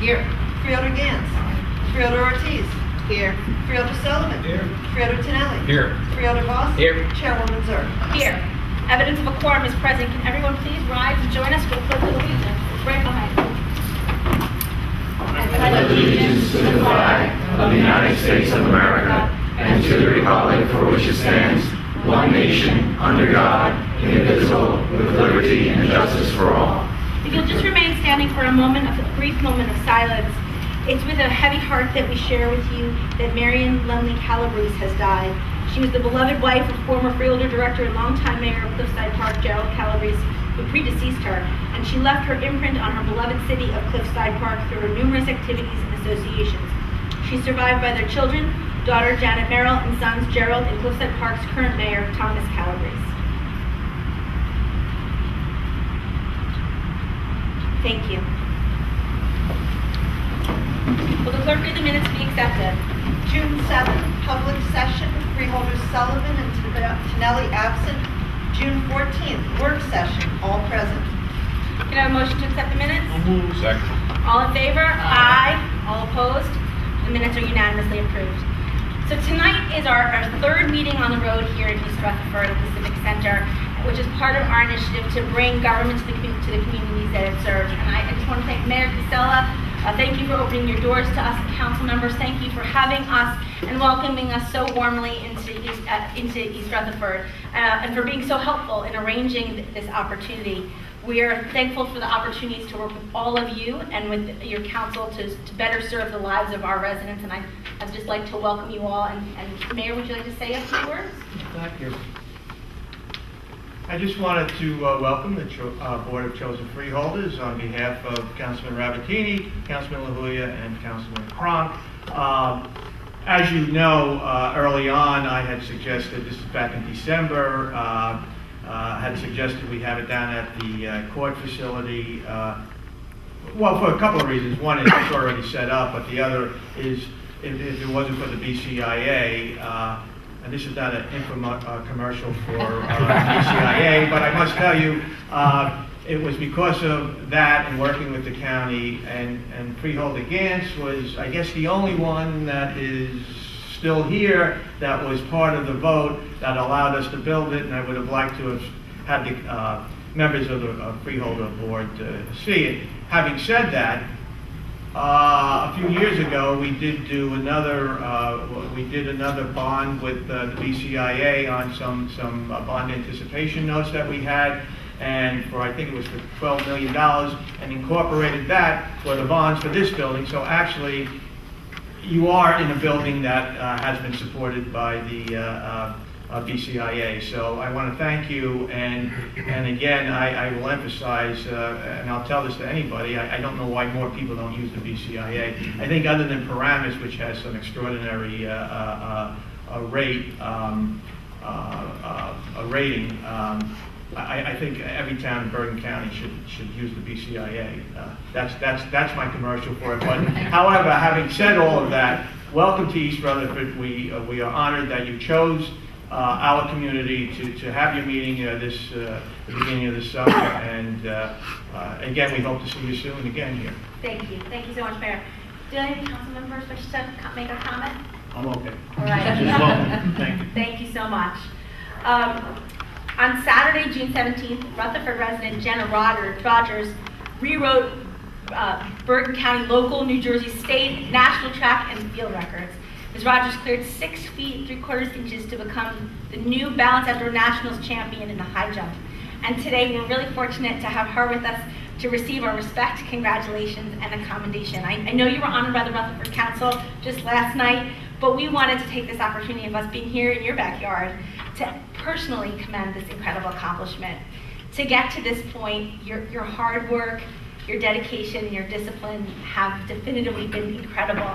Here. Freeholder Gantz. Freeholder Ortiz. Here. Freeholder Sullivan. Here. Freeholder Tonelli. Here. Freeholder Voss. Here. Chairwoman Zerk. Here. Evidence of a quorum is present. Can everyone please rise and join us for the Pledge of Allegiance? It's right behind you. I pledge allegiance to the flag of the United States of America and to the republic for which it stands, one nation, under God, indivisible, with liberty and justice for all. If you'll just remain standing for a brief moment of silence, it's with a heavy heart that we share with you that Marion Lumley Calabrese has died. She was the beloved wife of former Freeholder Director and longtime Mayor of Cliffside Park, Gerald Calabrese, who predeceased her, and she left her imprint on her beloved city of Cliffside Park through her numerous activities and associations. She's survived by their children, daughter Janet Merrill, and sons Gerald and Cliffside Park's current mayor, Thomas Calabrese. Thank you. Will the clerk read the minutes be accepted? June 7th, public session, Freeholders Sullivan and Tonelli absent. June 14th, work session, all present. Can I have a motion to accept the minutes? Second. All in favor? Aye. All opposed? The minutes are unanimously approved. So tonight is our third meeting on the road here in East Rutherford at the Civic Center, which is part of our initiative to bring government to the communities that it serves. And I just want to thank Mayor Casella. Thank you for opening your doors to us, council members. Thank you for having us and welcoming us so warmly into East Rutherford, and for being so helpful in arranging this opportunity. We are thankful for the opportunities to work with all of you and with your council to better serve the lives of our residents. And I'd just like to welcome you all. And Mayor, would you like to say a few words? Thank you. I just wanted to welcome the Board of Chosen Freeholders on behalf of Councilman Rabatini, Councilman LaHoya, and Councilman Cronk. As you know, early on I had suggested, this is back in December, had suggested we have it down at the court facility. Well, for a couple of reasons. One is it's already set up, but the other is if it wasn't for the BCIA, and this is not an commercial for BCIA, but I must tell you, it was because of that and working with the county, and Freeholder Gantz was, I guess, the only one that is still here that was part of the vote that allowed us to build it, and I would have liked to have had the members of the Freeholder Board to see it. Having said that, a few years ago, we did do another bond with the BCIA on some bond anticipation notes that we had, and I think it was for $12 million, and incorporated that for the bonds for this building. So actually, you are in a building that has been supported by the BCIA. So I want to thank you, and again, I will emphasize, and I'll tell this to anybody, I don't know why more people don't use the BCIA. I think other than Paramus, which has some extraordinary rating, I think every town in Bergen County should use the BCIA. That's my commercial for it. But however, having said all of that, welcome to East Rutherford. We are honored that you chose our community to have your meeting the beginning of this summer, and again, we hope to see you soon again here. Thank you. Thank you so much, Mayor. Do any council members wish to make a comment? I'm okay. All right. You're welcome. Thank you. Thank you so much. On Saturday, June 17th, Rutherford resident Jenna Rogers rewrote Bergen County local, New Jersey state, national track, and field records. Ms. Rogers cleared 6 feet 3/4 inches to become the new Balance Outdoor Nationals champion in the high jump. And today we're really fortunate to have her with us to receive our respect, congratulations, and a commendation. I know you were honored by the Rutherford Council just last night, but we wanted to take this opportunity of us being here in your backyard to personally commend this incredible accomplishment. To get to this point, your hard work, your dedication, your discipline have definitively been incredible.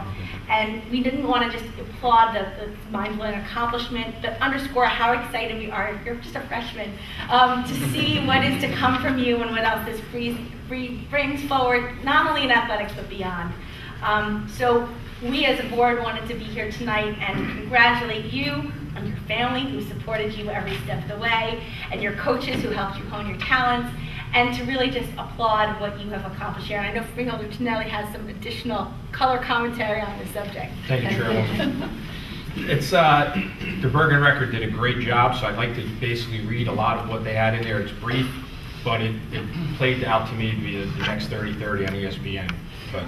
And we didn't want to just applaud the mind-blowing accomplishment, but underscore how excited we are, you're just a freshman, to see what is to come from you and what else this brings forward, not only in athletics, but beyond. So we as a board wanted to be here tonight and congratulate you on your family who supported you every step of the way, and your coaches who helped you hone your talents, and to really just applaud what you have accomplished here. And I know Freeholder Tonelli has some additional color commentary on this subject. Thank you, Chairwoman. It's, the Bergen record did a great job, so I'd like to basically read a lot of what they had in there. It's brief, but it played out to me to be the next 30-30 on ESPN. But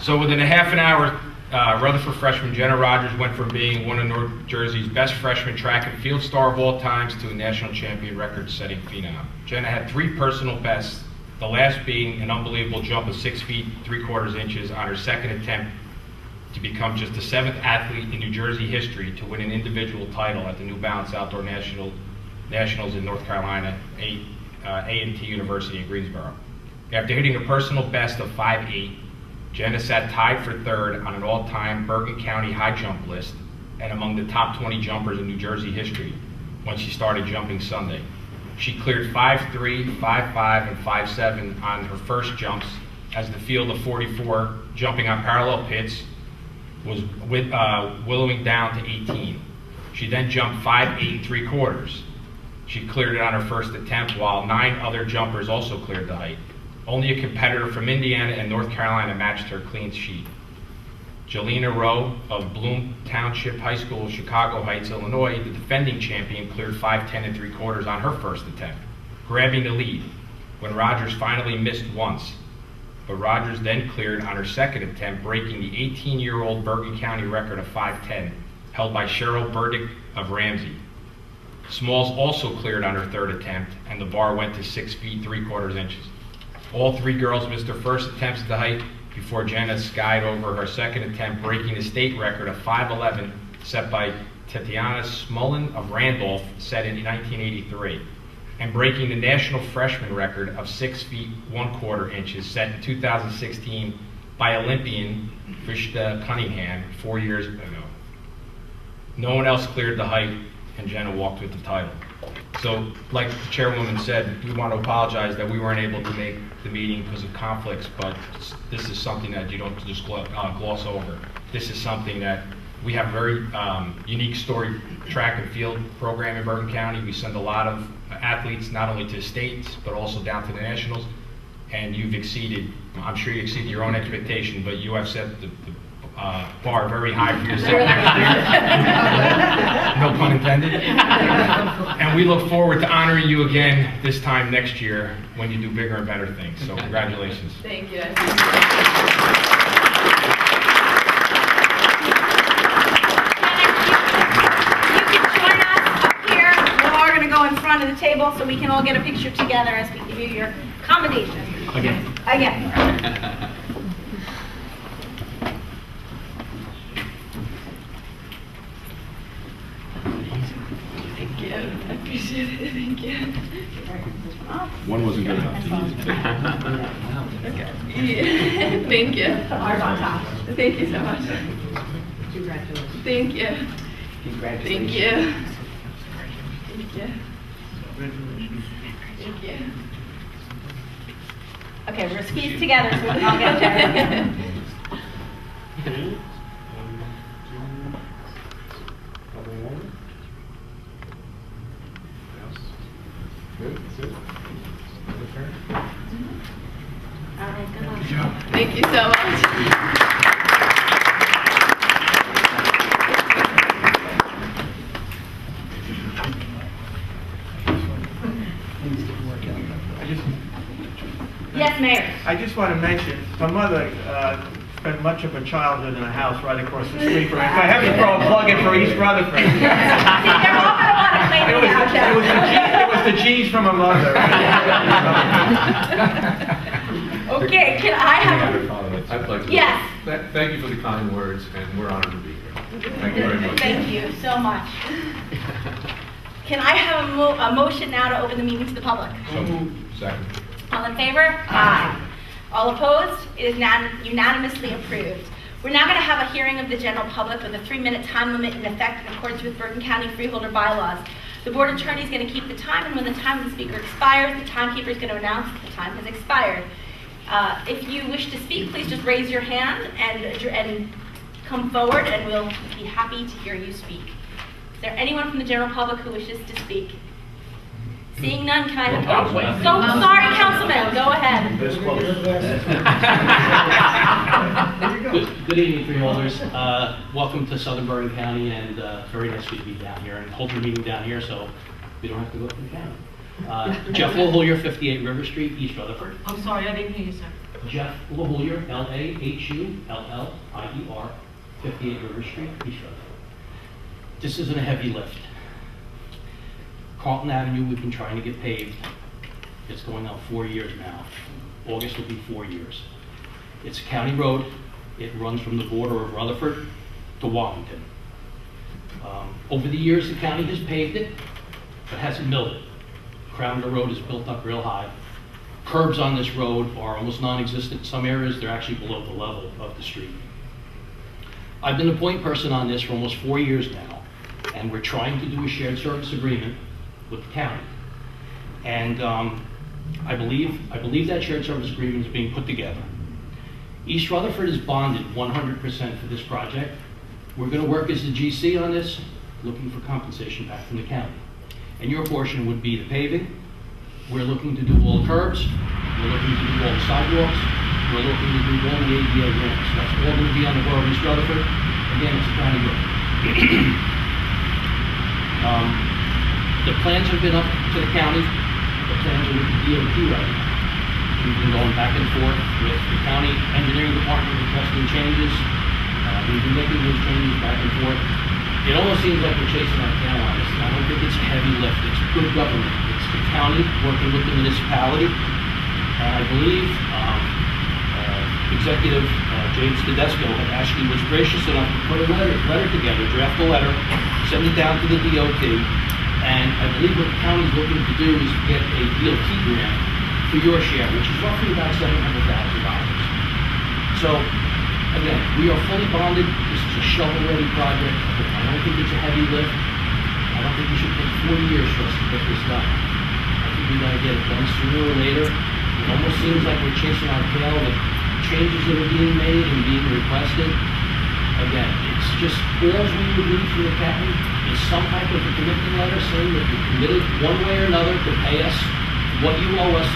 so within a half an hour, Rutherford freshman Jenna Rogers went from being one of North Jersey's best freshman track and field star of all times to a national champion record-setting phenom. Jenna had 3 personal bests, the last being an unbelievable jump of 6 feet 3/4 inches on her second attempt to become just the 7th athlete in New Jersey history to win an individual title at the New Balance Outdoor Nationals in North Carolina, A&T University in Greensboro. After hitting a personal best of 5'8", Jenna sat tied for 3rd on an all-time Bergen County high jump list and among the top 20 jumpers in New Jersey history when she started jumping Sunday. She cleared 5'3", 5'5", and 5'7" on her first jumps as the field of 44 jumping on parallel pits was willowing down to 18. She then jumped 5'8" 3/4. She cleared it on her first attempt, while 9 other jumpers also cleared the height. Only a competitor from Indiana and North Carolina matched her clean sheet. Jelena Rowe of Bloom Township High School, Chicago Heights, Illinois, the defending champion, cleared 5'10" 3/4 on her first attempt, grabbing the lead when Rogers finally missed once. But Rogers then cleared on her second attempt, breaking the 18-year-old Bergen County record of 5'10", held by Cheryl Burdick of Ramsey. Smalls also cleared on her third attempt, and the bar went to 6 feet 3/4 inches. All 3 girls missed their first attempts at the height before Jenna skied over her second attempt, breaking the state record of 5'11", set by Tatiana Smullen of Randolph, set in 1983. And breaking the national freshman record of 6 feet 1/4 inches set in 2016 by Olympian Vishta Cunningham 4 years ago. No one else cleared the height, and Jenna walked with the title. So, like the chairwoman said, we want to apologize that we weren't able to make the meeting because of conflicts, but this is something that you don't just gloss over. This is something that we have a very unique story track and field program in Bergen County. We send a lot of athletes not only to states but also down to the nationals, and you've exceeded, I'm sure you exceeded your own expectation, but you have set the bar very high for yourself next year. No pun intended. And we look forward to honoring you again this time next year when you do bigger and better things. So congratulations. Thank you. Go in front of the table so we can all get a picture together as we give you your commendation. Again. Thank you. I appreciate it. Thank you. One wasn't good enough. Okay. Yeah. Thank you. Ours on top. Thank you so much. Congratulations. Thank you. Thank you. Thank you. Thank you. Okay, we're going to squeeze together so we can all get there. All right, good luck. Thank you so much. Yes, Mayor. I just want to mention, my mother spent much of her childhood in a house right across the street from me. If I have to throw a plug in for East Rutherford. See, they're all going to want to play It me out there. was the genes from her mother. Okay, can I have I'd like to. Yes. Thank you for the kind words, and we're honored to be here. Thank you very much. Thank you so much. Can I have a motion now to open the meeting to the public? So moved. Second. All in favor? Aye. All opposed? It is unanimously approved. We're now going to have a hearing of the general public with a 3-minute time limit in effect in accordance with Bergen County Freeholder bylaws. The board attorney is going to keep the time, and when the time of the speaker expires, the timekeeper is going to announce that the time has expired. If you wish to speak, please just raise your hand and come forward and we'll be happy to hear you speak. Is there anyone from the general public who wishes to speak? Seeing none, can I have a... So sorry, Councilman, go ahead. Good evening, Freeholders. Welcome to Southern Bergen County, and very nice to be down here and hold your meeting down here, so we don't have to go to the county. Jeff LaHoyer, 58 River Street, East Rutherford. I'm sorry, I didn't hear you, sir. Jeff LaHoyer, LaHuller, 58 River Street, East Rutherford. This isn't a heavy lift. Carlton Avenue, we've been trying to get paved. It's going on 4 years now. August will be 4 years. It's a county road. It runs from the border of Rutherford to Wallington. Over the years, the county has paved it, but hasn't milled it. Crown of the road is built up real high. Curbs on this road are almost non-existent. In some areas, they're actually below the level of the street. I've been the point person on this for almost 4 years now, and we're trying to do a shared service agreement with the county. And I believe that shared service agreement is being put together. East Rutherford is bonded 100% for this project. We're going to work as the GC on this, looking for compensation back from the county. And your portion would be the paving. We're looking to do all the curbs. We're looking to do all the sidewalks. We're looking to do all the ADA ramps. That's all going to be on the borough of East Rutherford. Again, it's a county road. The plans have been up to the county. The plans are with the DOT right now. We've been going back and forth with the county engineering department requesting changes. We've been making those changes back and forth. It almost seems like we're chasing our tail on this. I don't think it's a heavy lift. It's good government. It's the county working with the municipality. I believe Executive James Tedesco actually was gracious enough to put a letter together, draft a letter, send it down to the DOT, and I believe what the county's looking to do is get a DOT grant for your share, which is roughly about $700,000. So, again, we are fully bonded. This is a shovel-ready project. I don't think it's a heavy lift. I don't think it should take 4 years for us to get this done. I think we gotta get it done sooner or later. It almost seems like we're chasing our tail with changes that are being made and being requested. Again, it's just all we would need from the county is some type of a commitment letter saying that you're committed one way or another to pay us what you owe us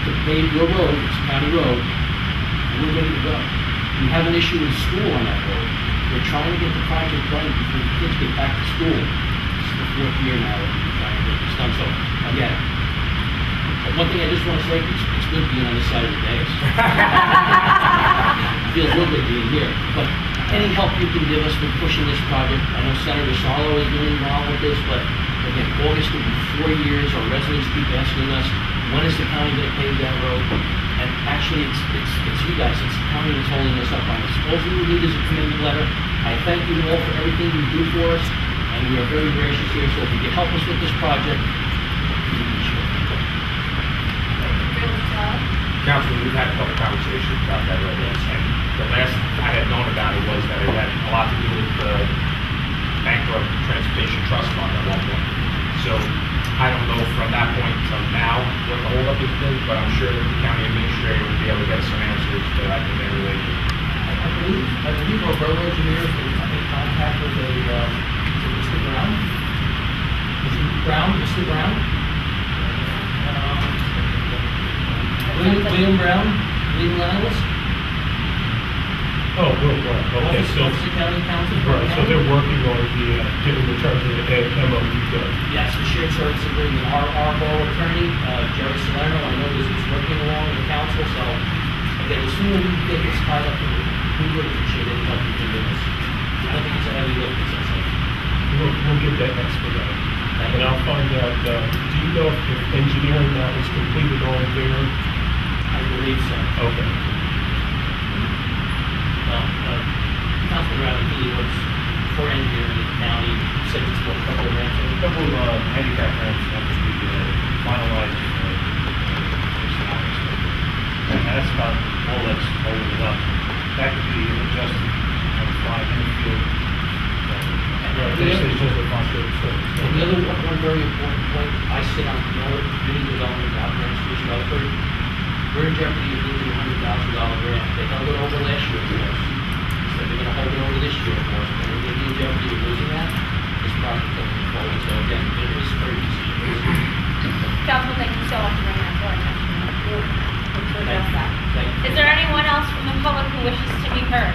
to pave your road. It's a county road, and we're ready to go. We have an issue with school on that road. We're trying to get the project done before the kids get back to school. This is the 4th year now that we're trying to get this done. So, again, one thing I just want to say, it's good being on this side of the dais. It feels real good being here. But any help you can give us with pushing this project, I know Senator Sarlo is really involved with this, but again, August will be 4 years. Our residents keep asking us, when is the county going to pave that road? And actually, it's you guys, it's the county that's holding us up on this. All we need is a commitment letter. I thank you all for everything you do for us, and we are very gracious here. So if you can help us with this project, we appreciate it. Councilman, we've had a couple conversations about that already, and the last I had known about it was that it had a lot to do with the bankrupt transportation trust fund at one point. So I don't know from that point till now what the holdup has been, but I'm sure that the county administrator will be able to get some answers that I can then relate to. I believe our borough engineer is in contact with Mr. Brown. Mr. Brown? William Brown, William Lyles. Oh, okay, so, Office of the County Council. right, so they're working on getting the terms of the MOU done. Yes, the shared service agreement. Our borough attorney, Jerry Salerno, I know is working along with the council, so again, the sooner we can get this tied up, we would appreciate any help you can give us. I don't think it's a heavy lift, as I said. We'll get that expedited. And I'll find out, do you know if engineering now is completed on there? I believe so. Okay. Councilman Rabbit works for engineering in the county, said it's what, a couple of ramps. A couple of handicap ramps have to be finalized this August. And that's about all that's holding it up. That could be adjusted on the fly in the field. Basically, it's just a bunch of And the other one very important point, I sit on the community development out there in East Rutherford. We're in jeopardy of losing a $100,000 grant. They held it over last year for us. So they're going to carried over this year, of course, but we're in jeopardy of losing that. This project doesn't move forward, so again, it is urgency. Council, thank you so much for bringing that to our attention. We'll address that. Thank you. Is there anyone else from the public who wishes to be heard?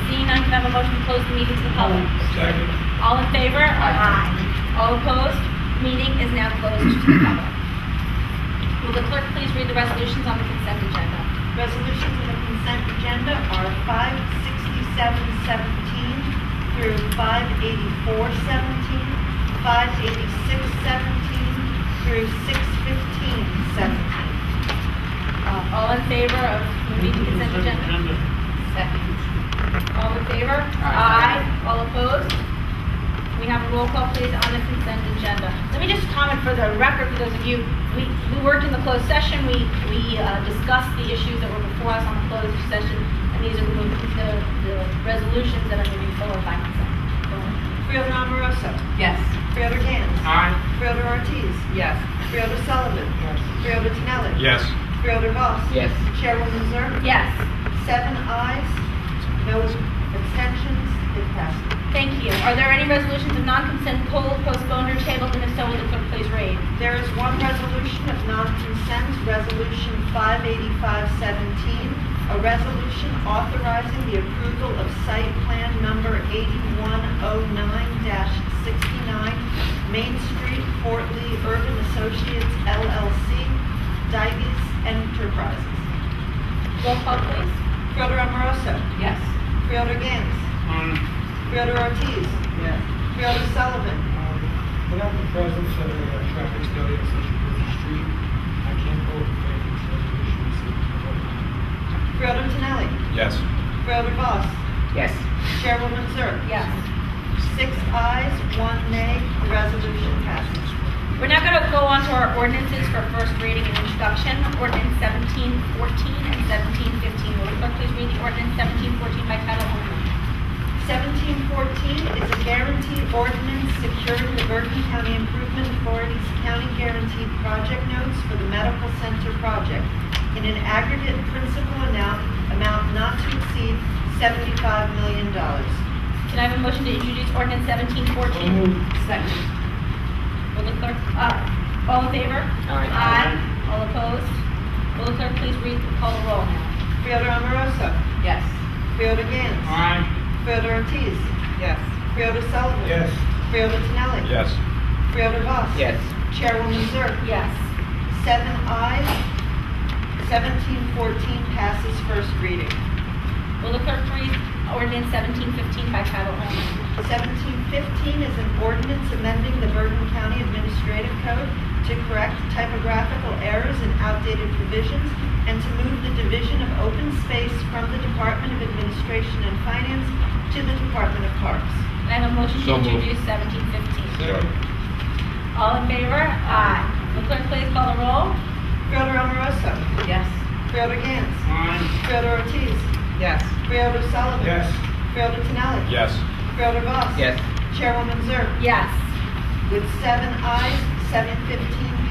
Seeing none, can I have a motion to close the meeting to the public? Second. All in favor? Aye. All opposed? Meeting is now closed to the public. Will the clerk please read the resolutions on the consent agenda? Resolutions on the consent agenda are 56717 through 58417, 58617 through 61517. All in favor of moving the consent agenda? Second. All in favor? Aye. All opposed? We have a roll call, please, on the consent agenda. Let me just comment for the record, for those of you, we worked in the closed session. We discussed the issues that were before us on the closed session, and these are the resolutions that are moving forward by consent. Freeholder Amoroso. Yes. Freeholder Gans. Aye. Freeholder Ortiz. Yes. Freeholder Sullivan. Freeholder Tinelli. Yes. Freeholder Voss. Yes. Chairwoman Zerk. Yes. 7 ayes, no abstentions, it passes. Thank you. Are there any resolutions of non-consent pulled, postponed, or tabled? And if so, will the clerk please read? There is one resolution of non-consent, Resolution 58517, a resolution authorizing the approval of site plan number 8109-69, Main Street, Fort Lee Urban Associates LLC, Dives Enterprises. Roll call, please. Freeholder Amoroso. Yes. Freeholder Gans. Freeholder Ortiz. Yes. Freeholder Sullivan. Without the presence of a traffic study on such a busy street, I can't vote for this resolution. Freeholder Tinelli. Yes. Freeholder Voss. Yes. Chairwoman Zerk. Yes. 6 ayes, 1 nay, the resolution passes. We're now going to go on to our ordinances for first reading and introduction. Ordinance 1714 and 1715. Will the clerk please read the ordinance 1714 by title only? 1714 is a guarantee ordinance securing the Bergen County Improvement Authority's county guaranteed project notes for the medical center project in an aggregate principal amount not to exceed $75 million. Can I have a motion to introduce ordinance 1714? Second. Will the clerk, all in favor? Aye. All opposed? Will the clerk please call the roll now? Freeholder Amoroso. Yes. Freeholder Gans. Aye. Freeholder Ortiz. Yes. Freeholder Sullivan. Yes. Freeholder Tinelli. Yes. Freeholder Voss. Yes. Chairwoman Zerk. Yes. 7 ayes, 1714 passes first reading. Will the clerk read ordinance 1715 by title only? 1715 is an ordinance amending the Bergen County Administrative Code to correct typographical errors and outdated provisions and to move the Division of Open Space from the Department of Administration and Finance to the Department of Parks. Can I have a motion to So moved. introduce 1715? Second. All in favor? Aye. Will the clerk please call the roll? Freeholder Amoroso. Yes. Freeholder Gans. Freeholder Ortiz. Yes. Freeholder Sullivan. Yes. Freeholder Tinelli. Yes. Freeholder Voss. Yes. Chairwoman Zerk. Yes. With 7 ayes, 715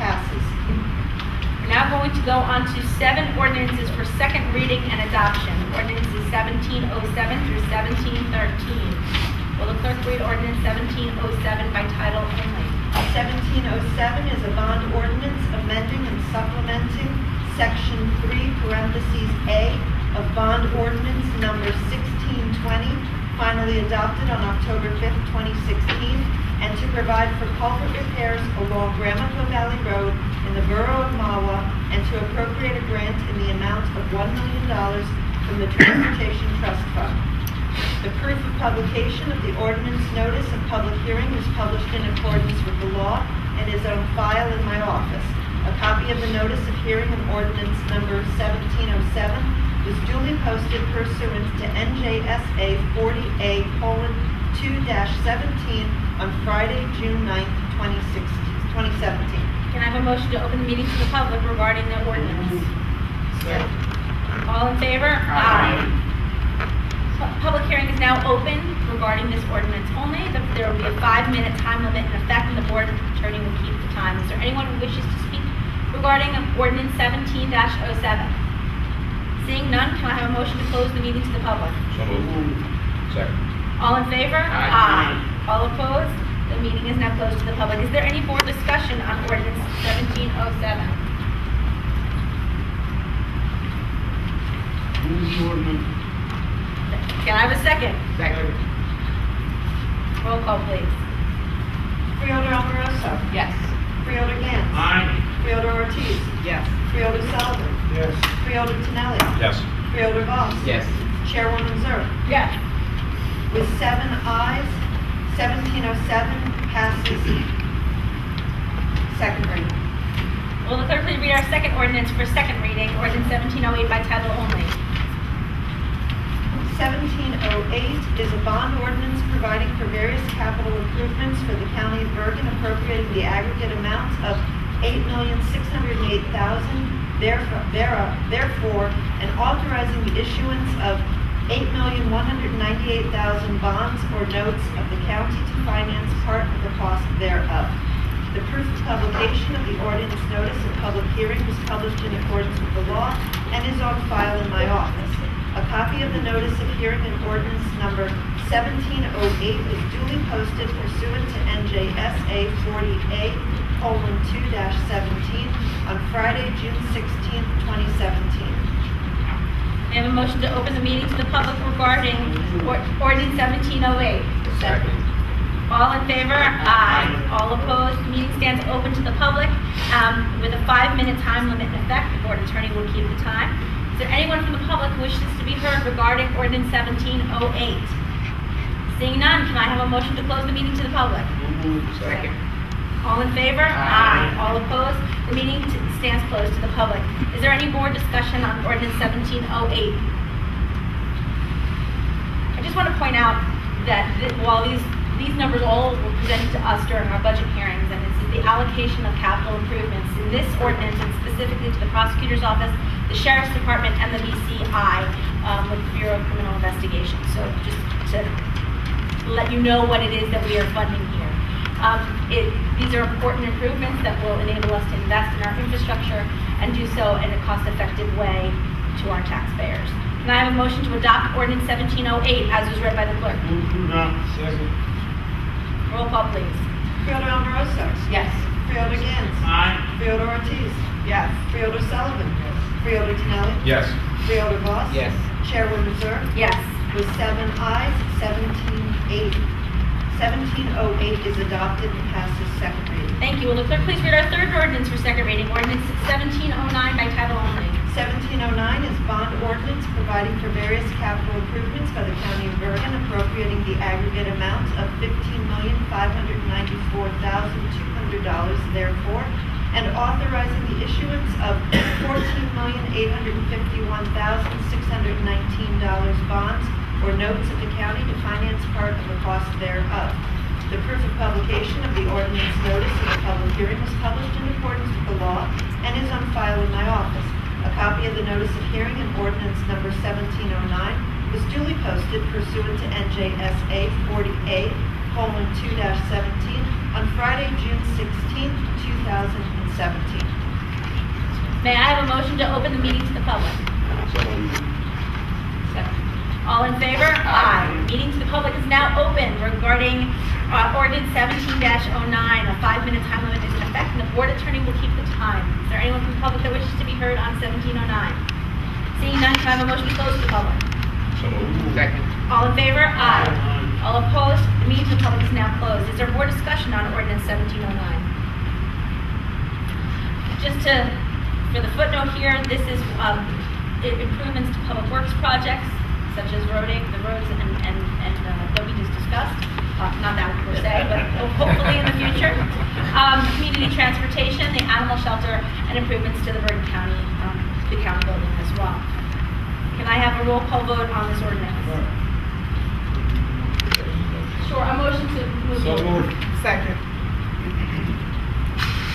passes. We're now going to go on to 7 ordinances for second reading and adoption. Ordinances 1707 through 1713. Will the clerk read ordinance 1707 by title only? 1707 is a bond ordinance amending and supplementing Section 3, parentheses A of Bond Ordinance Number 1620, finally adopted on October 5th, 2016, and to provide for culvert repairs along Gramaco Valley Road in the borough of Mahwah, and to appropriate a grant in the amount of $1 million from the Transportation Trust Fund. The proof of publication of the ordinance notice and public hearing was published in accordance with the law and is on file in my office. A copy of the notice of hearing and ordinance number 1707 was duly posted pursuant to NJSA 40A:2-17 on Friday, June 9th, 2017. Can I have a motion to open the meeting to the public regarding the ordinance? All in favor? Aye. Public hearing is now open regarding this ordinance only. There will be a 5-minute time limit in effect, and the board attorney will keep the time. Is there anyone who wishes to speak regarding ordinance 17-07? Seeing none, can I have a motion to close the meeting to the public? So moved. Second. All in favor? Aye. All opposed? The meeting is now closed to the public. Is there any board discussion on ordinance 1707? Can I have a second? Second. Roll call, please. Freeholder Amoroso. Yes. Freeholder Gans. Freeholder Ortiz. Yes. Freeholder Sullivan. Yes. Freeholder Tonelli. Yes. Freeholder Voss. Yes. Chairwoman Zerk. Yes. With 7 ayes, 1707 passes second reading. Will the clerk please read our second ordinance for second reading, ordinance 1708 by title only? 1708 is a bond ordinance providing for various capital improvements for the county of Bergen, appropriating the aggregate amount of $8,608,000 therefore, and authorizing the issuance of $8,198,000 bonds or notes of the county to finance part of the cost thereof. The proof of publication of the ordinance notice of public hearing was published in accordance with the law and is on file in my office. A copy of the notice of hearing and ordinance number 1708 is duly posted pursuant to NJSA 40A:2-17 on Friday, June 16, 2017. May I have a motion to open the meeting to the public regarding ordinance 1708? Second. All in favor? Aye. All opposed? The meeting stands open to the public with a 5-minute time limit in effect. The board attorney will keep the time. Is there anyone from the public who wishes to be heard regarding ordinance 1708? Seeing none, can I have a motion to close the meeting to the public? Second. All in favor? Aye. All opposed? The meeting stands closed to the public. Is there any board discussion on ordinance 1708? I just want to point out that while these numbers all were presented to us during our budget hearings, and this is the allocation of capital improvements in this ordinance, and specifically to the prosecutor's office, the sheriff's department, and the BCI, with the Bureau of Criminal Investigation. So just to let you know what it is that we are funding here. These are important improvements that will enable us to invest in our infrastructure and do so in a cost-effective way to our taxpayers. Can I have a motion to adopt ordinance 1708 as was read by the clerk? Second. Roll call, please. Freeholder Amoroso. Yes. Freeholder Gans. Freeholder Ortiz. Yes. Freeholder Sullivan. Freeholder Tonelli. Yes. Freeholder Voss. Yes. Chairwoman Zerk. Yes. With 7 ayes, 1708 is adopted and passes second reading. Thank you. Will the clerk please read our third ordinance for second reading, ordinance 1709 by title only? 1709 is bond ordinance providing for various capital improvements by the county of Bergen, appropriating the aggregate amount of $15,594,200 therefore, and authorizing the issuance of $14,851,619 bonds or notes of the county to finance part of the cost thereof. The proof of publication of the ordinance notice of the public hearing was published in accordance with the law and is on file in my office. A copy of the notice of hearing and ordinance number 1709 was duly posted pursuant to NJSA 40A:2-17 on Friday, June 16, 2017. May I have a motion to open the meeting to the public? Second. All in favor? Aye. Meeting to the public is now open regarding ordinance 17-09. A 5-minute time limit is in effect, and the board attorney will keep the time. Is there anyone from the public that wishes to be heard on 1709? Seeing none, can I have a motion to close to the public? So moved. Second. All in favor? Aye. All opposed? The meeting to the public is now closed. Is there more discussion on ordinance 1709? Just for the footnote here, this is improvements to public works projects, such as the roads that we just discussed. Not that per se, but hopefully in the future. Community transportation, the animal shelter, and improvements to the Bergen County, the county building as well. Can I have a roll call vote on this ordinance? Sure, a motion to move. So moved. Second.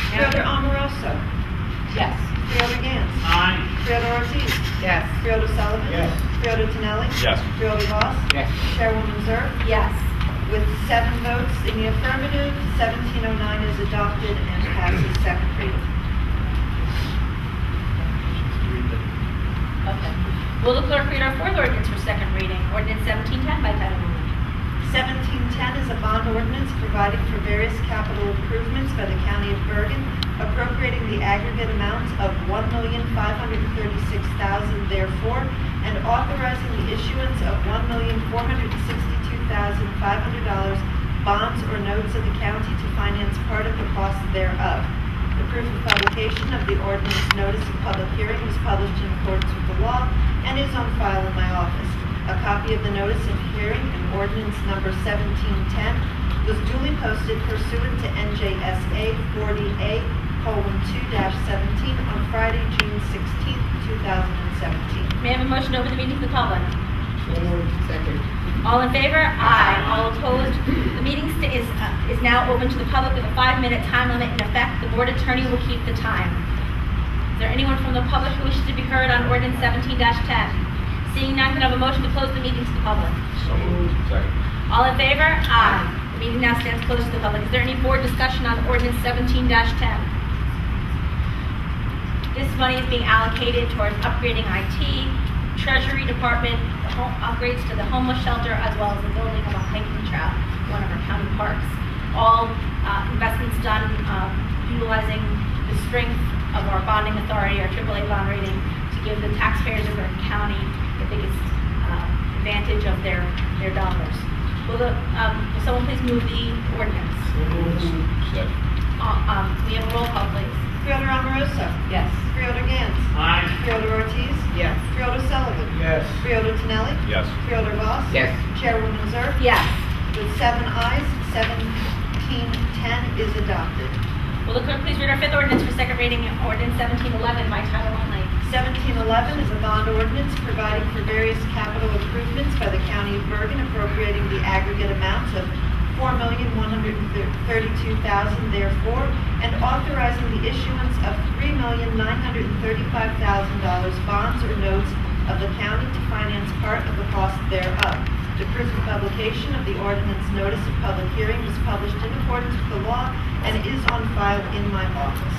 Freeholder Amoroso. Yes. Freeholder Gans. Freeholder Ortiz. Yes. Freeholder Sullivan. Yes. Freeholder Tonelli. Yes. Freeholder Voss. Yes. Chairwoman Zerk. Yes. With 7 votes in the affirmative, 1709 is adopted and passes second reading. Okay. Will the clerk read our fourth ordinance for second reading? Ordinance 1710 by title only. 1710 is a bond ordinance providing for various capital improvements by the County of Bergen, appropriating the aggregate amounts of $1,536,000 therefore, and authorizing the issuance of $1,462,500 bonds or notes of the county to finance part of the cost thereof. The proof of publication of the ordinance notice of public hearing was published in accordance with the law and is on file in my office. A copy of the notice of hearing and ordinance number 1710 was duly posted pursuant to NJSA 40A:2-17 on Friday, June 16, 2017. May I have a motion to open the meeting to the public? Second. All in favor? Aye. All opposed? The meeting is now open to the public with a 5-minute time limit in effect. The board attorney will keep the time. Is there anyone from the public who wishes to be heard on ordinance 17-10? Seeing none, can I have a motion to close the meeting to the public? So moved. Second. All in favor? Aye. The meeting now stands closed to the public. Is there any board discussion on ordinance 17-10? This money is being allocated towards upgrading IT, Treasury Department, upgrades to the homeless shelter, as well as the building of a hiking trail, one of our county parks. All investments done utilizing the strength of our bonding authority, our AAA bond rating, to give the taxpayers of Bergen County the biggest advantage of their dollars. Will someone please move the ordinance? Second. We have a roll call, please. Freeholder Amoroso. Yes. Freeholder Gans. Aye. Freeholder Ortiz. Yes. Freeholder Sullivan. Yes. Freeholder Tonelli. Yes. Freeholder Voss. Yes. Chairwoman Zerf. Yes. With 7 ayes, 1710 is adopted. Will the clerk please read our fifth ordinance for second reading, ordinance 1711 by title only? 1711 is a bond ordinance providing for various capital improvements by the County of Bergen, appropriating the aggregate amounts of $4,132,000 therefore, and authorizing the issuance of $3,935,000 bonds or notes of the county to finance part of the cost thereof. The proof of publication of the ordinance notice of public hearing was published in accordance with the law and is on file in my office.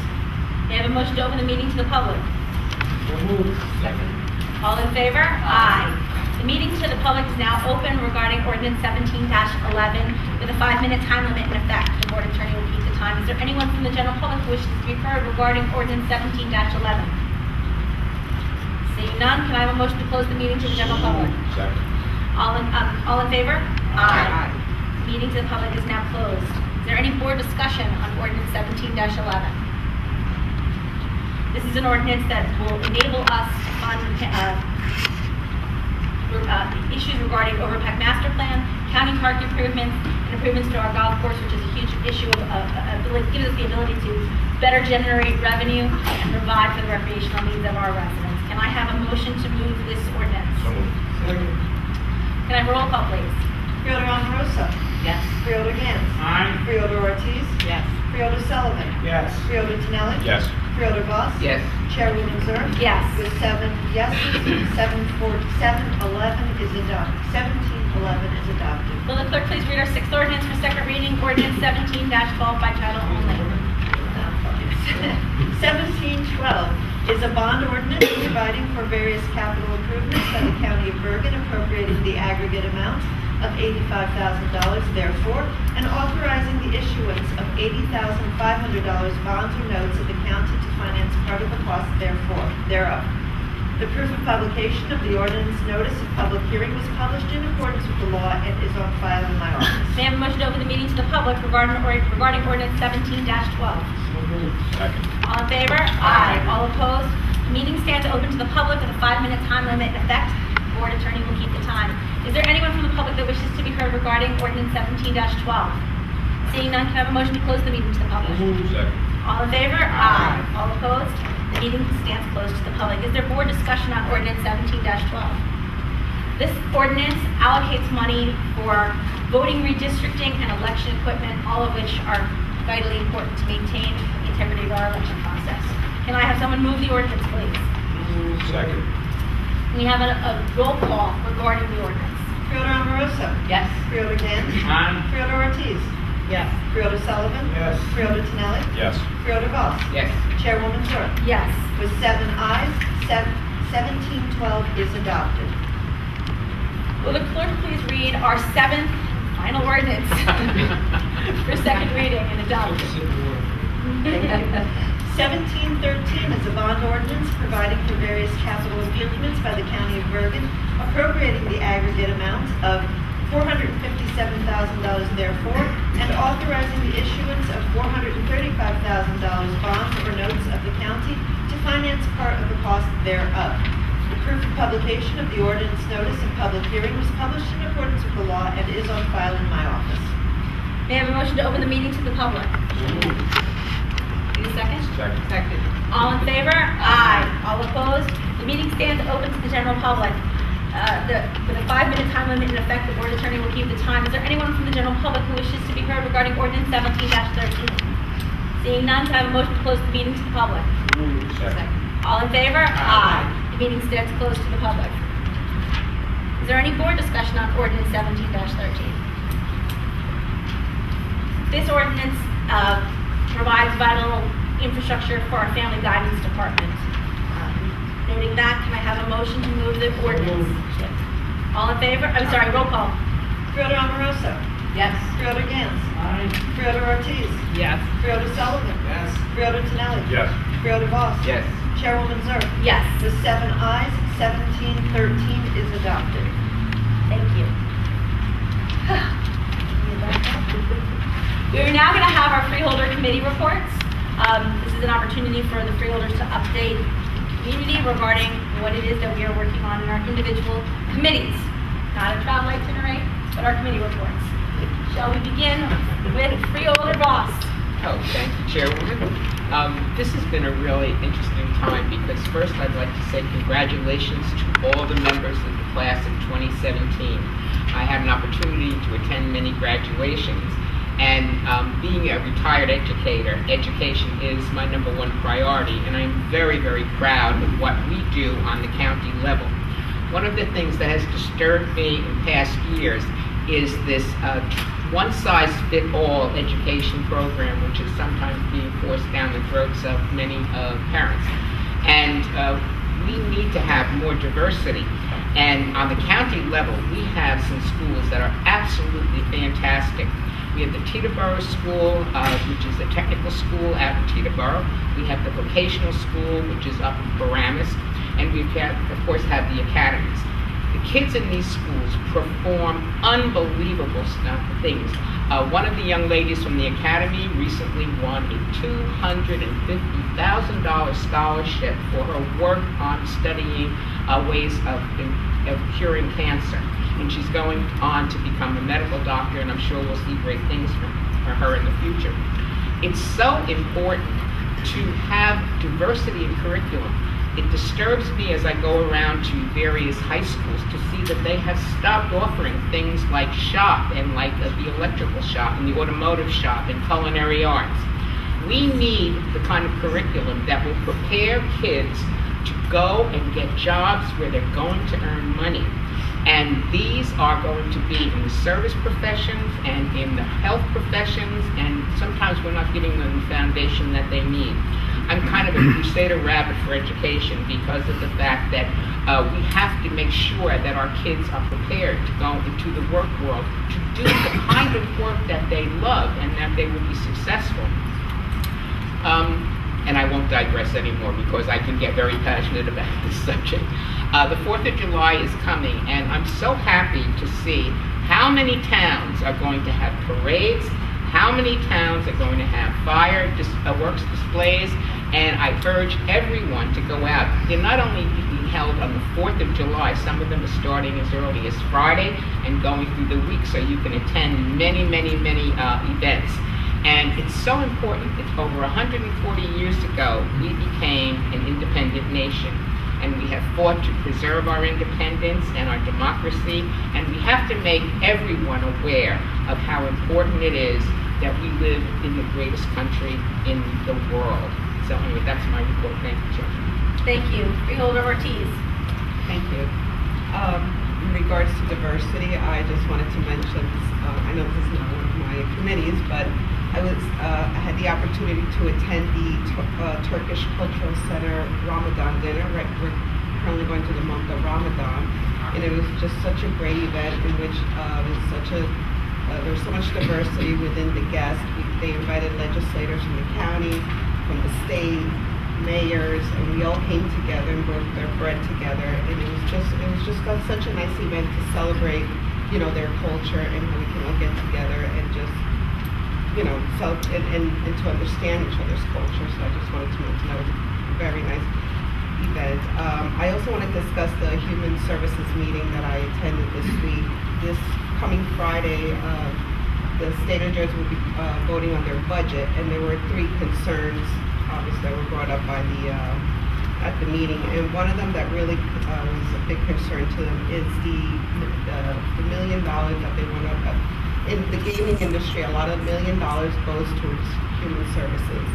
May I have a motion to open the meeting to the public? Second. All in favor? Aye. The meeting to the public is now open regarding ordinance 17-11 with a 5-minute time limit in effect. The board attorney will keep the time. Is there anyone from the general public who wishes to be heard regarding ordinance 17-11? Seeing none, can I have a motion to close the meeting to the general public? Second. All in favor? Aye. The meeting to the public is now closed. Is there any board discussion on ordinance 17-11? This is an ordinance that will enable us to fund issues regarding overpack master plan, county park improvements, and improvements to our golf course, which is a huge issue gives us the ability to better generate revenue and provide for the recreational needs of our residents. Can I have a motion to move this ordinance? So moved. Can I have a roll call, please? Freeholder Amoroso. Yes. Freeholder Gans. Aye. Freeholder Ortiz. Yes. Freeholder Sullivan. Yes. Freeholder Tonelli. Yes. Freeholder Voss. Yes. Chairwoman Zerf. Yes. With 7 yeses, 1711 is adopted. 1711 is adopted. Will the clerk please read our sixth ordinance for second reading, ordinance 17-12 by title only? 1712 is a bond ordinance providing for various capital improvements by the County of Bergen, appropriating the aggregate amount of $85,000 therefore, and authorizing the issuance of $80,500 bonds or notes of the county to finance part of the cost thereof. The proof of publication of the ordinance notice of public hearing was published in accordance with the law and is on file in my office. May I have a motion to open the meeting to the public regarding ordinance 17-12? Second. All in favor? Aye. All opposed? The meeting stands open to the public with a 5-minute time limit in effect. The board attorney will keep the time. Is there anyone from the public that wishes to be heard regarding ordinance 17-12? Seeing none, can I have a motion to close the meeting to the public? Second. All in favor? Aye. All opposed? The meeting stands closed to the public. Is there board discussion on ordinance 17-12? This ordinance allocates money for voting redistricting and election equipment, all of which are vitally important to maintain the integrity of our election process. Can I have someone move the ordinance, please? Second. We have a roll call regarding the ordinance. Freeholder Amoroso. Yes. Freeholder Gans. Aye. Freeholder Ortiz. Yes. Freeholder Sullivan. Yes. Freeholder Tonelli. Yes. Freeholder Voss. Yes. Chairwoman Zerf. Yes. With 7 ayes, 1712 is adopted. Will the clerk please read our seventh final ordinance for second reading and adoption? 1713 is a bond ordinance providing for various capital improvements by the County of Bergen, appropriating the aggregate amount of $457,000 therefore, and authorizing the issuance of $435,000 bonds or notes of the county to finance part of the cost thereof. The proof of publication of the ordinance notice and public hearing was published in accordance with the law and is on file in my office. May I have a motion to open the meeting to the public? Need a second? Second. All in favor? Aye. All opposed? The meeting stands open to the general public. With a 5-minute time limit in effect, the board attorney will keep the time. Is there anyone from the general public who wishes to be heard regarding ordinance 17-13? Seeing none, can I have a motion to close the meeting to the public? Second. All in favor? Aye. The meeting stands closed to the public. Is there any board discussion on ordinance 17-13? This ordinance provides vital infrastructure for our family guidance department. Noting that, can I have a motion to move the ordinance? All in favor? I'm sorry, roll call. Freeholder Amoroso. Yes. Freeholder Gans. Freeholder Ortiz. Yes. Freeholder Sullivan. Yes. Freeholder Tinelli. Yes. Freeholder Voss. Yes. Chairwoman Zerk. Yes. With 7 ayes, 1713 is adopted. Thank you. We are now going to have our freeholder committee reports. This is an opportunity for the freeholders to update the community regarding what it is that we are working on in our individual committees. Not a travel itinerary, but our committee reports. Shall we begin with Freeholder Voss? Oh, thank you, Chairwoman. This has been a really interesting time because first I'd like to say congratulations to all the members of the class of 2017. I had an opportunity to attend many graduations, and being a retired educator, education is my #1 priority, and I'm very, very proud of what we do on the county level. One of the things that has disturbed me in past years is this one-size-fit-all education program, which is sometimes being forced down the throats of many parents. And we need to have more diversity. And on the county level, we have some schools that are absolutely fantastic. We have the Teterboro School, which is a technical school out in Teterboro. We have the vocational school, which is up in Paramus. And we, of course, have the academies. The kids in these schools perform unbelievable things. One of the young ladies from the academy recently won a $250,000 scholarship for her work on studying ways of curing cancer. And she's going on to become a medical doctor, and I'm sure we'll see great things from her in the future. It's so important to have diversity in curriculum. It disturbs me as I go around to various high schools to see that they have stopped offering things like shop and like the electrical shop and the automotive shop and culinary arts. We need the kind of curriculum that will prepare kids to go and get jobs where they're going to earn money. And these are going to be in the service professions and in the health professions, and sometimes we're not giving them the foundation that they need. I'm kind of a crusader rabbit for education because of the fact that we have to make sure that our kids are prepared to go into the work world to do the kind of work that they love and that they will be successful. And I won't digress anymore because I can get very passionate about this subject. The 4th of July is coming, and I'm so happy to see how many towns are going to have parades, how many towns are going to have fireworks displays, and I urge everyone to go out. They're not only being held on the 4th of July, some of them are starting as early as Friday and going through the week, so you can attend many, many, many events. And it's so important that over 140 years ago, we became an independent nation. And we have fought to preserve our independence and our democracy. And we have to make everyone aware of how important it is that we live in the greatest country in the world. So anyway, that's my report. Thank you, Chair. Thank you. Freeholder Ortiz. Thank you. In regards to diversity, I just wanted to mention, I know this is not one of my committees, but I had the opportunity to attend the Turkish Cultural Center Ramadan dinner currently going through the month of Ramadan, and it was just such a great event in which there was so much diversity within the guests. They invited legislators from the county, from the state, mayors, and we all came together and broke their bread together. And it was just such a nice event to celebrate, their culture and how we can all get together and just, and to understand each other's culture. So I just wanted to mention that was a very nice event. I also want to discuss the Human Services meeting that I attended this week. This coming Friday, the state of New Jersey will be voting on their budget, and there were 3 concerns, obviously, that were brought up by at the meeting. And one of them that really was a big concern to them is the $1 million that they want to. In the gaming industry, a lot of $1 million goes towards human services.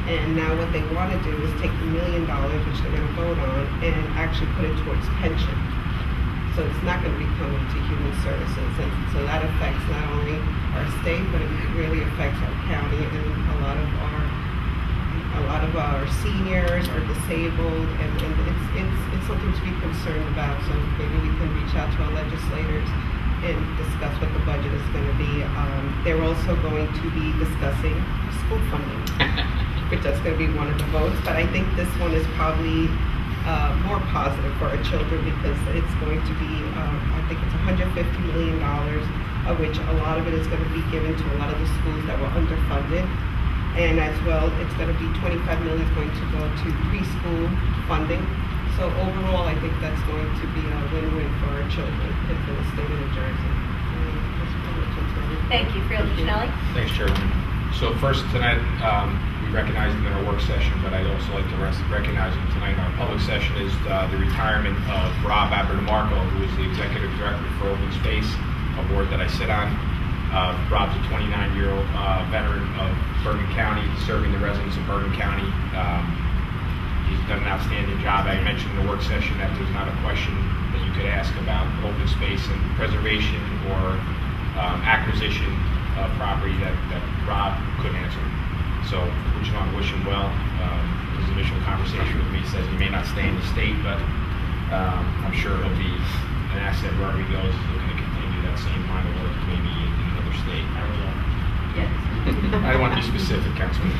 And now what they want to do is take the $1 million, which they're going to vote on, and actually put it towards pension. So it's not going to be coming to human services. And so that affects not only our state, but it really affects our county and a lot of our seniors are disabled, and it's something to be concerned about. So maybe we can reach out to our legislators and discuss what the budget is going to be. They're also going to be discussing school funding, which that's going to be one of the votes. But I think this one is probably more positive for our children because it's going to be, I think it's $150 million, of which a lot of it is going to be given to a lot of the schools that were underfunded. And as well, it's going to be $25 million is going to go to preschool funding. So overall, I think that's going to be a win-win for our children and for the state of New Jersey. Thank you. Freeholder Janelli. Thanks, Chairwoman. So first tonight, we recognize them in our work session, but I'd also like to recognize them tonight in our public session is the retirement of Rob Aberdemarco, who is the Executive Director for Open Space, a board that I sit on. Rob's a 29-year-old veteran of Bergen County, serving the residents of Bergen County. He's done an outstanding job. I mentioned in the work session that there's not a question that you could ask about open space and preservation or acquisition of property that Rob couldn't answer. So we just want to wish him well. His initial conversation with me says he may not stay in the state, but I'm sure he'll be an asset wherever he goes. He's looking to continue that same line of work, maybe in another state. I don't know. Yes. I don't want to be specific, Councilman.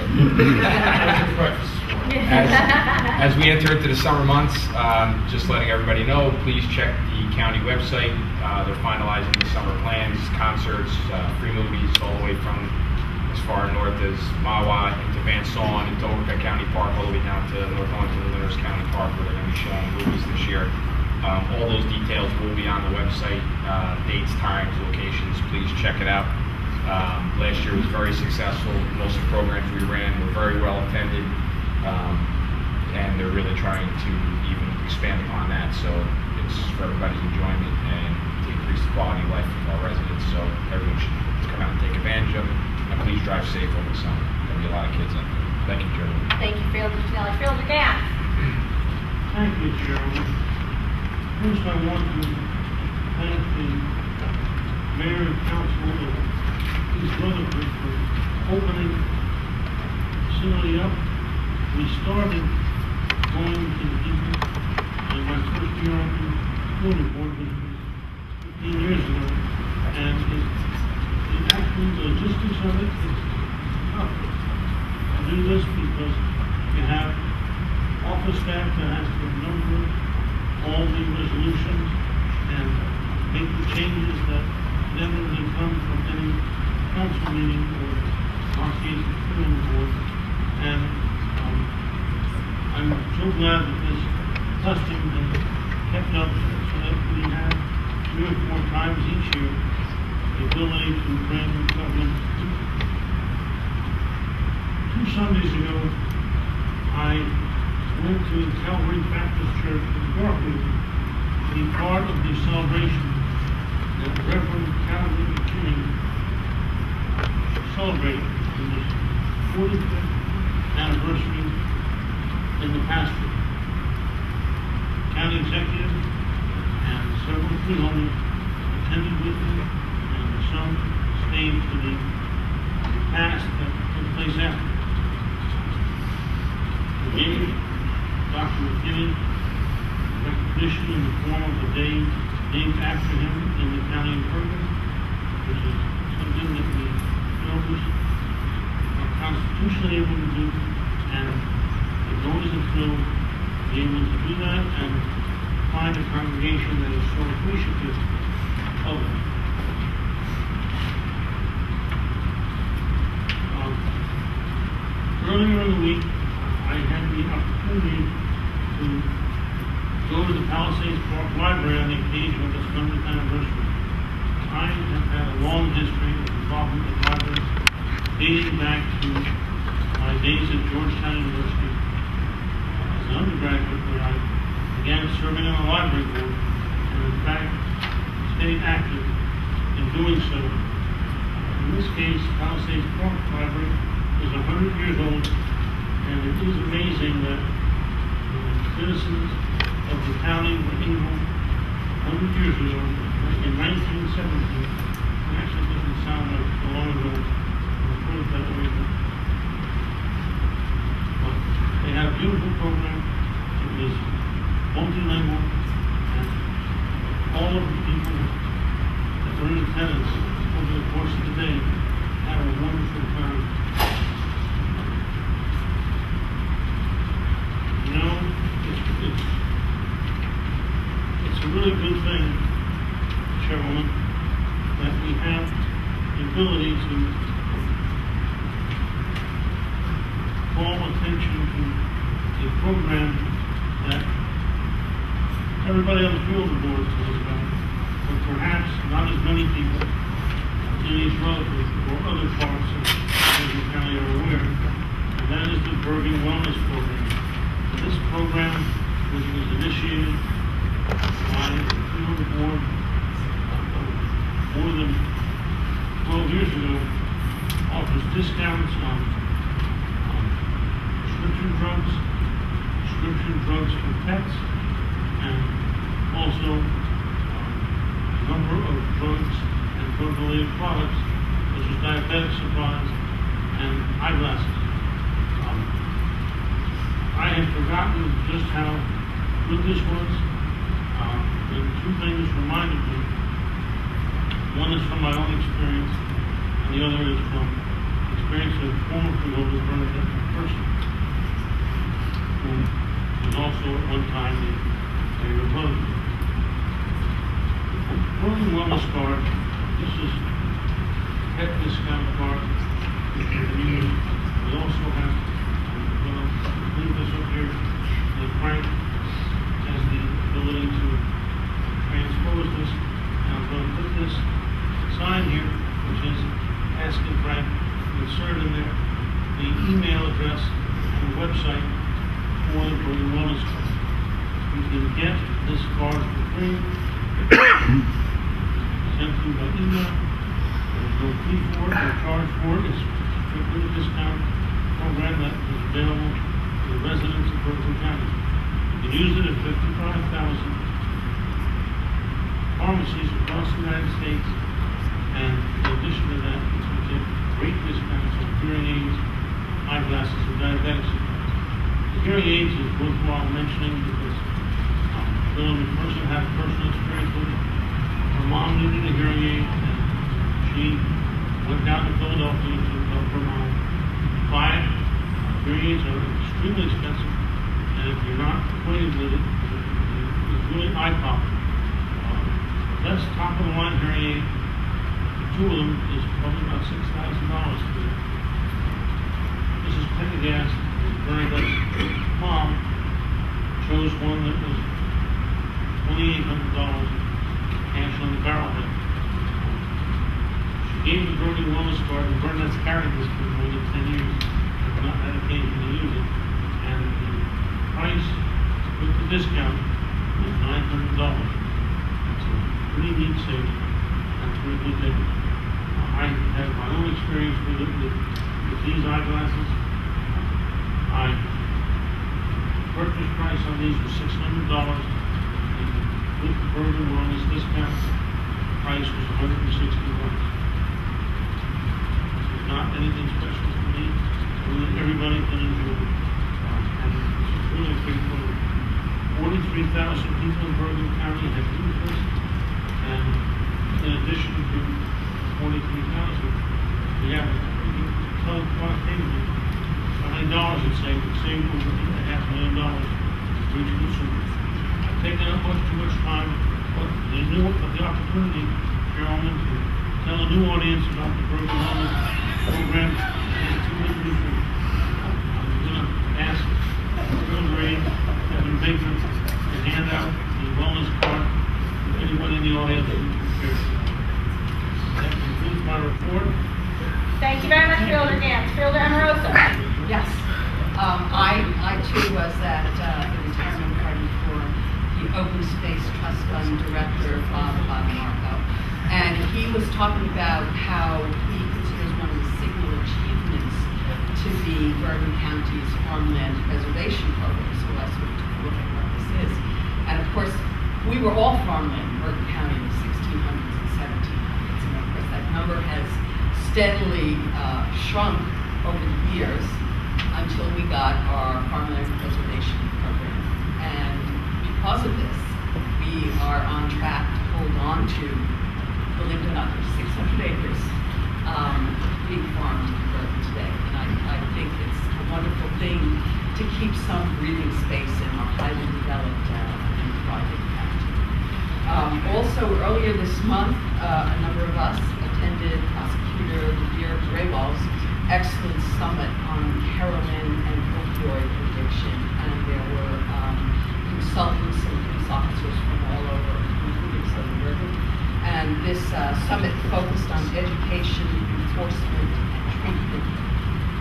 As we enter into the summer months, just letting everybody know, please check the county website. They're finalizing the summer plans, concerts, free movies, all the way from as far north as Mawa into Van Saun, into Overcut County Park, all the way down to North Arlington and Lindhurst County Park, where they're going to be showing movies this year. All those details will be on the website, dates, times, locations. Please check it out. Last year was very successful. Most of the programs we ran were very well attended, and they're really trying to even expand upon that. So it's for everybody's enjoyment and to increase the quality of life of our residents. So everyone should come out and take advantage of it. And please drive safe over the summer. There'll be a lot of kids out there. Thank you, Chairman. Thank you, Freeholder Janelli. Freeholder Gann. Thank you, Chairman. First, I want to thank the mayor and council of East Rutherford for opening the facility up. We started going to the evening, and my first year on the building board was 15 years ago, and it actually, the logistics of it is tough to do this because you have office staff that has to number all the resolutions and make the changes that inevitably come from any council meeting or association building board. And I'm so glad that this testing has kept up so that we have 3 or 4 times each year the ability to bring government to. 2 Sundays ago, I went to Calvary Baptist Church in Bergen to be part of the celebration that Reverend Calvin King celebrated in his 45th anniversary in the pastorate. County executive and several freeholders attended with me, and some stayed for the past that took place after. The meeting, Dr. McKinney, tradition in the form of a day named after him in the county of Bergen, which is something that we elders are constitutionally able to do, and it's always a thrill to be able to do that and find a congregation that is so appreciative of it. Earlier in the week, I had the opportunity to go to the Palisades Park Library on the occasion of its 100th anniversary. I have had a long history of involvement with libraries, dating back to my days at Georgetown University as an undergraduate, where I began serving on the library board, and in fact stayed active in doing so. In this case, Palisades Park Library is 100 years old, and it is amazing that citizens of the county were able, 100 years ago, in 1917, it actually doesn't sound like so long ago, I'll put it that way, but they had a beautiful program. It was multilingual, and all of the people that were in attendance over the course of the day had a wonderful time. You know, it's a really good thing, Chairwoman, that we have the ability to call attention to a program that everybody on the field board knows about, but perhaps not as many people in East Rutherford or other parts of the county are aware, and that is the Bergen Wellness Program. This program, which was initiated by the field board more than 12 years ago, offers discounts on prescription drugs for pets, and also a number of drugs and drug-related products, such as diabetic supplies and eyeglasses. I had forgotten just how good this was, and two things reminded me. One is from my own experience, and the other is from the experience of former freeholder Bergen person, who was also at one time a Republican. Bergen Wellness Card, this is pet discount card that you can use. We also have, leave this up here, and Frank has the ability to transpose this. And I'm going to put this sign here, which is asking Frank to insert in there the email address and the website for the Bergen Wellness Card. You can get this card for free, sent to you by email. There's no fee for it, no charge for it. It's strictly a discount program that is available to the residents of Bergen County. You can use it at 55,000 pharmacies across the United States, and in addition to that, you can get great discounts on hearing aids, eyeglasses, and diabetic supplies. The hearing aids is worthwhile mentioning because Bill and McPherson had a personal experience with it. Her mom needed a hearing aid, and she went down to Philadelphia to help her mom buy it. Hearing aids are extremely expensive, and if you're not acquainted with it, it's really eye-popping. Best top-of-the-line hearing aid, the two of them, is probably about $6,000 today. Mrs. Pendergast, Bernadette's mom, chose one that was $2,800 cash on the barrelhead. She gave the Bergen Wellness Card, and Bernadette's carried this for more than 10 years. I've not had occasion to use it, and the price with the discount was $900. Pretty neat savings. That's pretty good thing. I have my own experience with it with these eyeglasses. The purchase price on these was $600, and with the Bergen Wellness discount, the price was $160. This is not anything special for me. Really, everybody can enjoy it. And it's really a great program. 43 3,000 people in Bergen County have used this. And in addition to 43,000, we have quantitatively how many dollars it saved. It saved over $8.5 million for each consumer. I've taken up too much time, but the opportunity, Chairwoman, to tell a new audience about the Bergen Wellness Program is too individual. I'm going to ask Bill Ray, Kevin Baker, to hand out the wellness card to anyone in the audience who cares. That concludes my report. Thank you very much, Fielder Nance. Fielder Amoroso. Yes. I too was at the retirement party for the Open Space Trust Fund Director, Bob Marco. And he was talking about how he considers one of the signal achievements to be Bergen County's farmland preservation program. So I sort of took a look at what this is. And of course, we were all farmland in Bergen County in the 1600s and 1700s. And of course, that number has steadily shrunk over the years until we got our farmland preservation program. And because of this, we are on track to hold on to, believe it or not, there's 600 acres being farmed in Bergen today. And I think it's a wonderful thing to keep some breathing space in our highly developed and thriving county. Also, earlier this month, a number of us attended Prosecutor Veer Graywall's excellent summit on heroin and opioid addiction, and there were consultants and police officers from all over, including Southern Bergen. And this summit focused on education, enforcement, and treatment.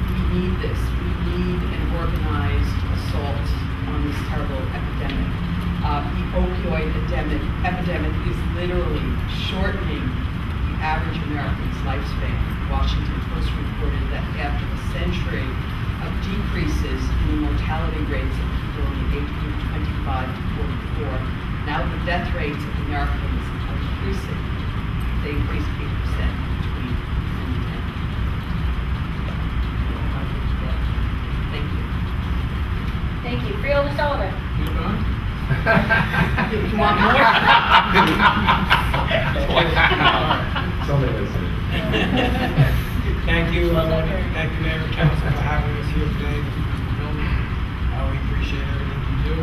We need this. We need an organized assault on this terrible epidemic. The opioid epidemic is literally shortening the average American's lifespan. Washington Post reported that after a century of decreases in the mortality rates of people in the age group 25 to 44, now the death rates of Americans are decreasing. They increased 8% between 10 and 10. Thank you. Thank you. Freeholder Sullivan. You want more? Somebody listening. Thank you, Mayor and Council, for having us here today. We appreciate everything you do.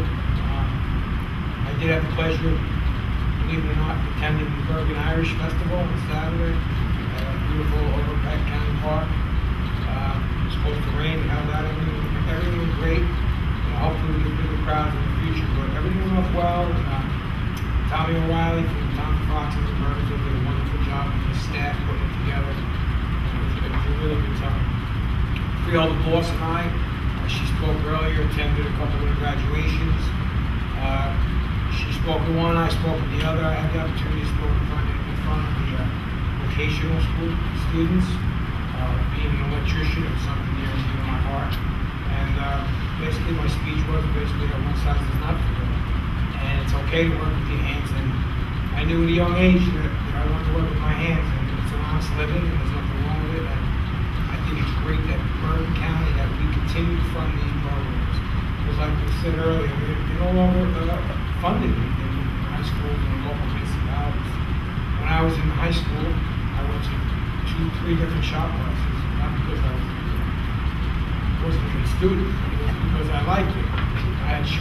I did have the pleasure, believe it or not, attending the Bergen Irish Festival on Saturday at a beautiful Overpack County Park. It was supposed to rain, how that everything was great. Hopefully we get bigger crowds in the future, but everything went off well. Tommy O'Reilly from Tom Fox and the Burgers did a wonderful job with his staff putting it together. It was a really good time. Freeholder Boss and I, she spoke earlier, attended a couple of graduations. She spoke to one, I spoke to the other. I had the opportunity to speak in front of the vocational school students. Being an electrician, it was something near and dear to my heart. And basically my speech was that one size does not fit all. And it's okay to work with your hands. And I knew at a young age that I wanted to work with my hands, and it's an honest living, and there's nothing wrong with it. And I think it's great that Bergen County, that we continue to fund these programs. Because like we said earlier, they're no longer funded in high schools and local municipalities. When I was in high school, I went to 2-3 different shop classes, not because I wasn't a good student, it was because I liked it.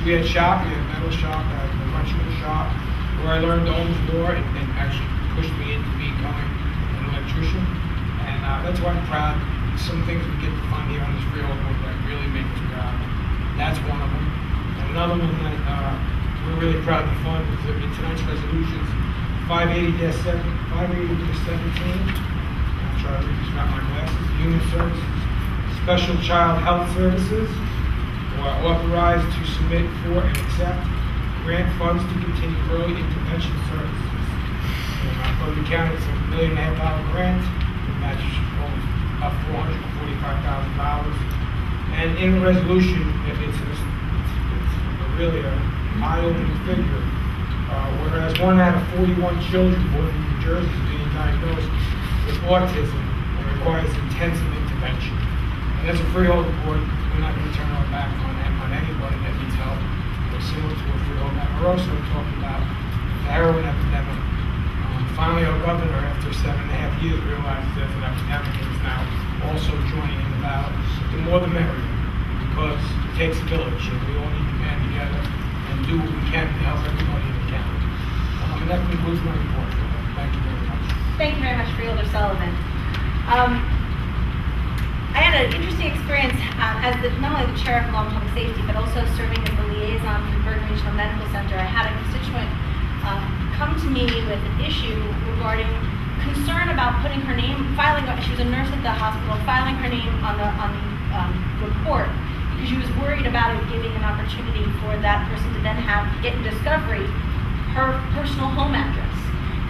We had shop, we had metal shop, I had a electrical shop, where I learned Ohm's law and actually pushed me into becoming an electrician. And that's why I'm proud. Some things we get to find here on this Freeholder board that really make us proud. That's one of them. And another one that we're really proud to fund is in tonight's resolutions, 580-17. I'm trying to read this without my glasses. Human Services. Special Child Health Services are authorized to submit for and accept grant funds to continue early intervention services. Bergen County, it's a $1.5 million grant, match up $445,000. And in the resolution, it's really an eye-opening figure. Whereas 1 out of 41 children born in New Jersey is being diagnosed with autism and requires intensive intervention. And as a Freeholder board, we're not going to turn our back on anybody that needs help. We're similar to a Freeholder we're also talking about the heroin epidemic. Finally, our governor, after 7.5 years, realizes there's an epidemic and is now also joining in the battle. The more the merrier, because it takes a village, and we all need to band together and do what we can to help everybody in the county. And that concludes my report. Thank you very much. Thank you very much, Freeholder Sullivan. I had an interesting experience as not only the chair of law and public safety, but also serving as the liaison for the Bergen Regional Medical Center. I had a constituent come to me with an issue regarding concern about putting her name, she was a nurse at the hospital, filing her name on the report because she was worried about it giving an opportunity for that person to then get in discovery her personal home address.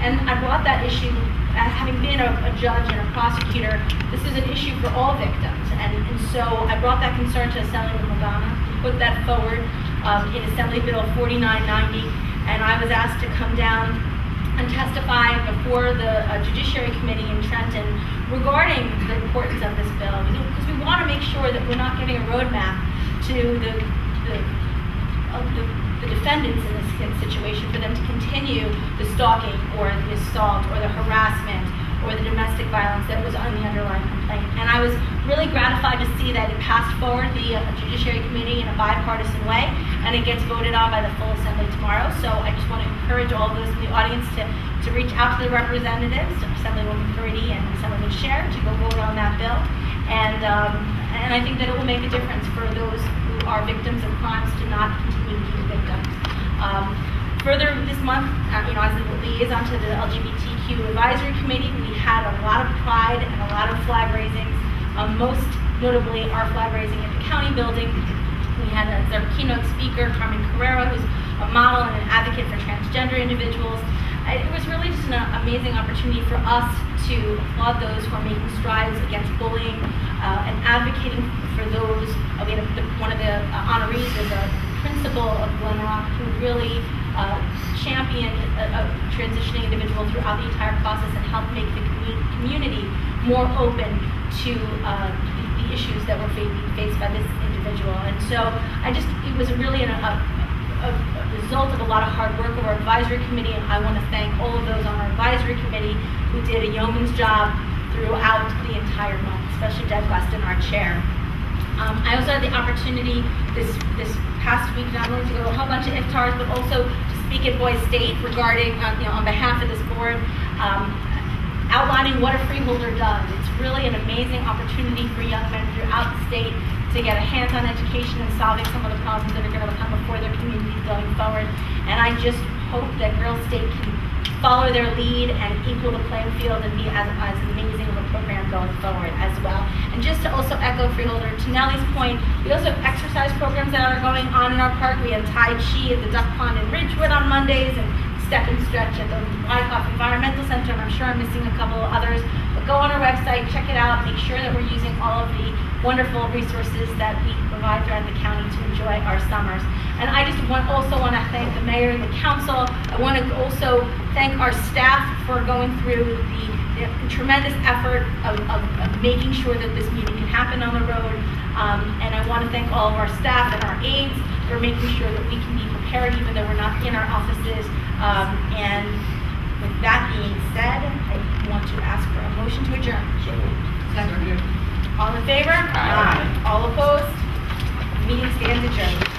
And I brought that issue, having been a judge and a prosecutor, this is an issue for all victims. And so I brought that concern to Assembly Magana, put that forward in Assembly Bill 4990, and I was asked to come down and testify before the Judiciary Committee in Trenton regarding the importance of this bill, because we want to make sure that we're not giving a roadmap to the defendants in this situation for them to continue the stalking or the assault or the harassment or the domestic violence that was on the underlying complaint. And I was really gratified to see that it passed forward the Judiciary Committee in a bipartisan way, and it gets voted on by the full Assembly tomorrow. So I just want to encourage all those in the audience to reach out to the representatives, Assemblywoman Purdy and Assemblyman Scher, to go vote on that bill. And I think that it will make a difference for those who are victims of crimes to not continue to be victims. Further this month, as the liaison to the LGBTQ Advisory Committee, we had a lot of pride and a lot of flag raisings, most notably our flag raising at the county building. We had as our keynote speaker, Carmen Carrera, who's a model and an advocate for transgender individuals. It was really just an amazing opportunity for us to applaud those who are making strides against bullying and advocating for those. We had one of the honorees is a principal of Glen Rock who really championed a transitioning individual throughout the entire process and helped make the community more open to the issues that were being faced by this individual. And so it was really a result of a lot of hard work of our advisory committee, and I want to thank all of those on our advisory committee who did a yeoman's job throughout the entire month, especially Deb Weston, our chair. I also had the opportunity this past week not only to go to a whole bunch of iftars, but also to speak at Boise State regarding, on behalf of this board, outlining what a freeholder does. It's really an amazing opportunity for young men throughout the state to get a hands-on education in solving some of the problems that are going to come before their communities going forward. And I just hope that Girls State can follow their lead and equal the playing field and be as amazing of a program going forward as well. And just to also echo Freeholder Tonelli's point, we also have exercise programs that are going on in our park. We have Tai Chi at the Duck Pond in Ridgewood on Mondays and Step and Stretch at the Wyckoff Environmental Center, and I'm sure I'm missing a couple of others. But go on our website, check it out, make sure that we're using all of the wonderful resources that we provide throughout the county to enjoy our summers. And I just also want to thank the mayor and the council. I want to also thank our staff for going through the tremendous effort of making sure that this meeting can happen on the road. And I want to thank all of our staff and our aides for making sure that we can be prepared even though we're not in our offices. And with that being said, I want to ask for a motion to adjourn. So moved. Second. All in favor? Aye. All opposed? Meeting stands adjourned.